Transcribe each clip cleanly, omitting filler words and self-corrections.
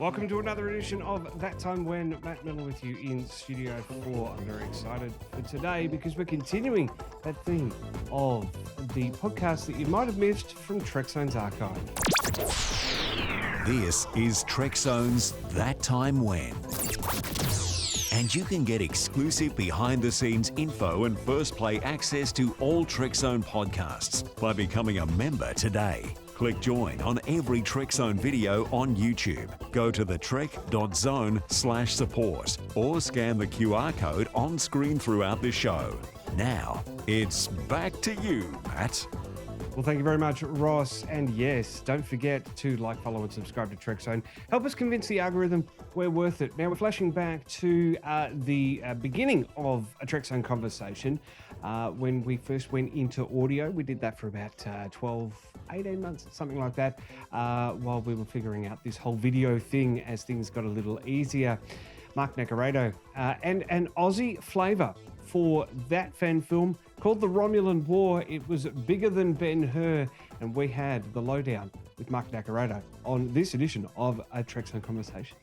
Welcome to another edition of That Time When. Matt Miller with you in Studio 4. I'm very excited for today because we're continuing that theme of the podcast that you might have missed from Trek Zone's archive. This is Trek Zone's That Time When. And you can get exclusive behind-the-scenes info and first play access to all Trek Zone podcasts by becoming a member today. Click join on every Trek Zone video on YouTube. Go to thetrek.zone/support or scan the QR code on screen throughout the show. Now, it's back to you, Matt. Well, thank you very much, Ross. And yes, don't forget to like, follow, and subscribe to Trek Zone. Help us convince the algorithm we're worth it. Now, we're flashing back to the beginning of a Trek Zone conversation when we first went into audio. We did that for about 12, 18 months, something like that, while we were figuring out this whole video thing as things got a little easier. Mark Nacaredo and an Aussie flavour for that fan film called The Romulan War. It was bigger than Ben-Hur, and we had the lowdown with Mark Nacaredo on this edition of A Trek Zone Conversation.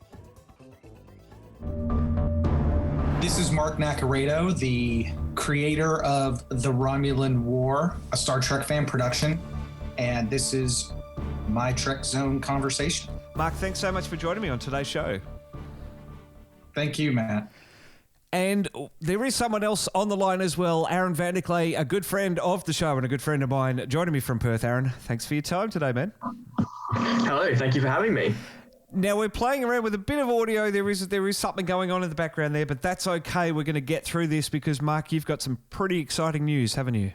This is Mark Nacaredo, the creator of The Romulan War, a Star Trek fan production, and this is my Trek Zone Conversation. Mark, thanks so much for joining me on today's show. Thank you, Matt. And there is someone else on the line as well, Aaron Vanderklay, a good friend of the show and a good friend of mine, joining me from Perth. Aaron, thanks for your time today, man. Hello, thank you for having me. Now, we're playing around with a bit of audio. There is something going on in the background there, but that's okay. We're going to get through this because, Mark, you've got some pretty exciting news, haven't you?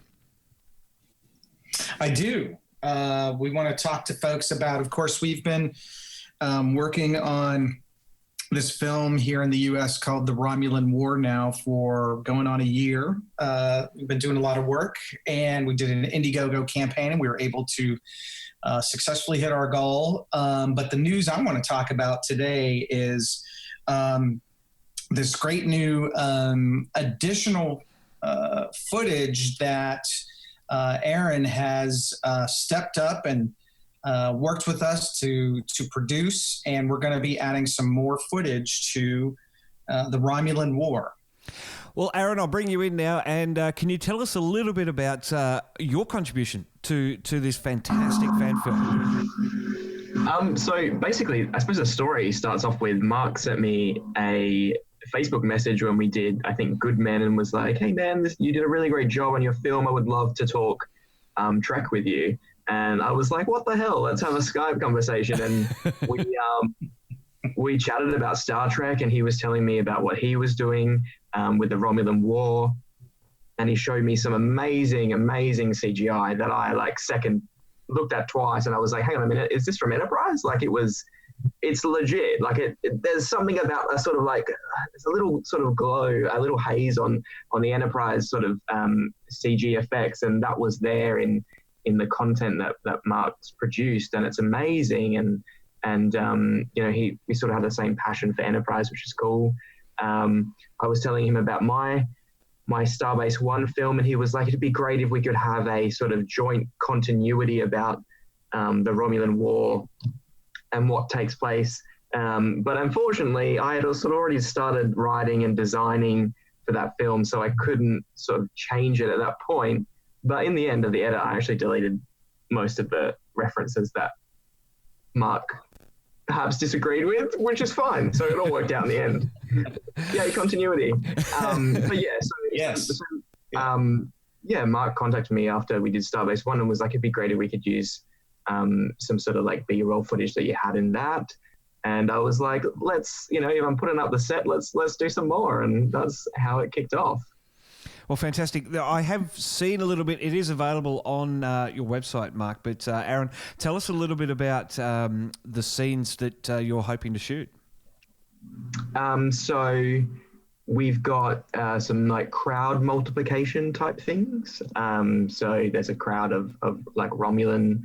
I do. We want to talk to folks about, of course, we've been working on this film here in the U.S. called The Romulan War now for going on a year. We've been doing a lot of work, and we did an Indiegogo campaign, and we were able to successfully hit our goal. But the news I want to talk about today is this great new additional footage that Aaron has stepped up and worked with us to produce, and we're going to be adding some more footage to the Romulan War. Well, Aaron, I'll bring you in now, and can you tell us a little bit about your contribution to this fantastic fan film? So basically, I suppose the story starts off with Mark sent me a Facebook message when we did, I think, Good Men, and was like, hey, man, you did a really great job on your film. I would love to talk Trek with you. And I was like, what the hell? Let's have a Skype conversation. And we chatted about Star Trek, and he was telling me about what he was doing with the Romulan War. And he showed me some amazing, amazing CGI that I looked at twice. And I was like, hang on a minute, is this from Enterprise? It's legit. There's something about a sort of there's a little sort of glow, a little haze on the Enterprise sort of CG effects. And that was there in the content that Mark's produced, and it's amazing. And we sort of have the same passion for Enterprise, which is cool. I was telling him about my Starbase One film, and he was like, it'd be great if we could have a sort of joint continuity about the Romulan War and what takes place. But unfortunately, I had sort of already started writing and designing for that film, so I couldn't sort of change it at that point. But in the end of the edit, I actually deleted most of the references that Mark perhaps disagreed with, which is fine. So it all worked out in the end. Yay, continuity. But yeah, so yes. Mark contacted me after we did Starbase One and was like, it'd be great if we could use some sort of B-roll footage that you had in that. And I was like, let's, if I'm putting up the set, let's do some more. And that's how it kicked off. Well, fantastic. I have seen a little bit. It is available on your website, Mark. But Aaron, tell us a little bit about the scenes that you're hoping to shoot. So we've got some crowd multiplication type things. So there's a crowd of Romulans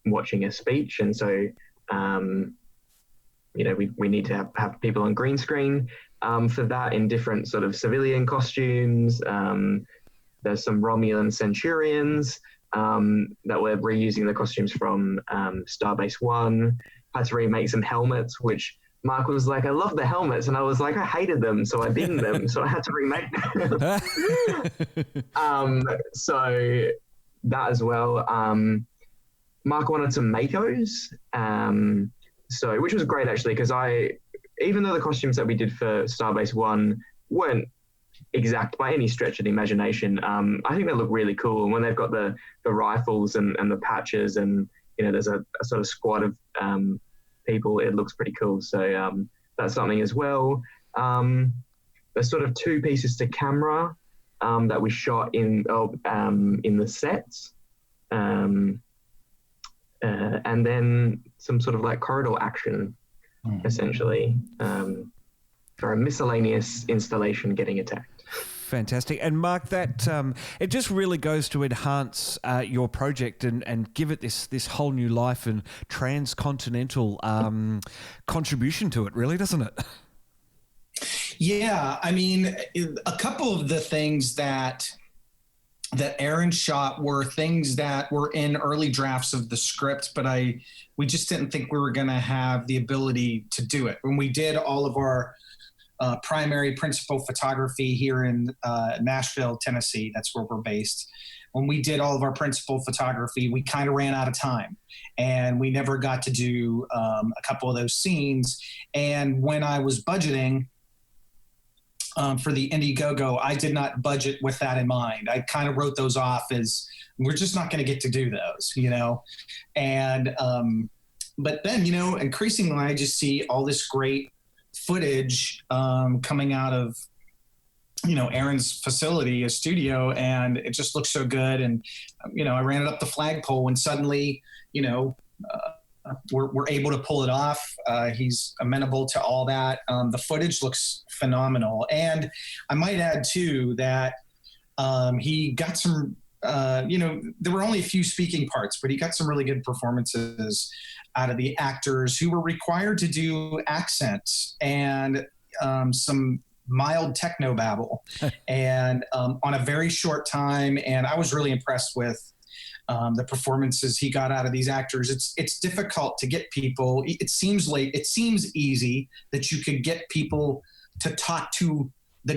watching a speech, and so we need to have people on green screen. For that in different sort of civilian costumes. There's some Romulan Centurions that we're reusing the costumes from Starbase One. had to remake some helmets, which Mark was like, I love the helmets. And I was like, I hated them, so I binned them. So I had to remake them. So that as well. Mark wanted some Makos, which was great actually, because even though the costumes that we did for Starbase 1 weren't exact by any stretch of the imagination, I think they look really cool. And when they've got the rifles and the patches, and there's a sort of squad of people, it looks pretty cool. So that's something as well. There's sort of 2 pieces to camera that we shot in the sets, and then some sort of like corridor action, essentially, for a miscellaneous installation getting attacked. Fantastic. And Mark, that it just really goes to enhance your project and give it this whole new life and transcontinental contribution to it, really, doesn't it? Yeah, I mean, a couple of the things that Aaron shot were things that were in early drafts of the script, but we just didn't think we were going to have the ability to do it. When we did all of our primary principal photography here in Nashville, Tennessee, that's where we're based. When we did all of our principal photography, we kind of ran out of time, and we never got to do a couple of those scenes. And when I was budgeting for the Indiegogo, I did not budget with that in mind. I kind of wrote those off as we're just not going to get to do those, And but then, increasingly, I just see all this great footage coming out of Aaron's facility, his studio, and it just looks so good. And I ran it up the flagpole, and suddenly we're able to pull it off. He's amenable to all that. The footage looks phenomenal. And I might add too that he got some, there were only a few speaking parts, but he got some really good performances out of the actors who were required to do accents and some mild techno babble and on a very short time. And I was really impressed with the performances he got out of these actors. It's difficult to get people. It seems easy that you could get people to talk to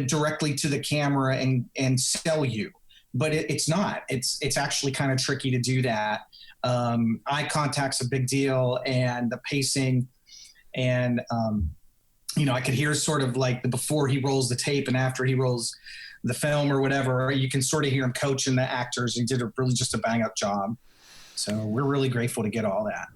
directly to the camera and sell you, but it's not. It's actually kind of tricky to do that. Eye contact's a big deal, and the pacing, and I could hear sort of like the before he rolls the tape and after he rolls the film or whatever. You can sort of hear him coaching the actors. He did just a bang up job. So we're really grateful to get all that.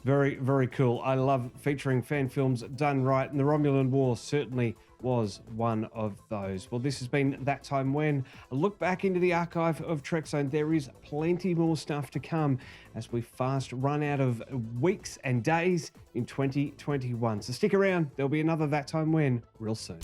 Very, very cool. I love featuring fan films done right, and the Romulan War certainly was one of those. Well, this has been That Time When, a look back into the archive of Trek Zone. There is plenty more stuff to come as we fast run out of weeks and days in 2021. So stick around. There'll be another That Time When real soon.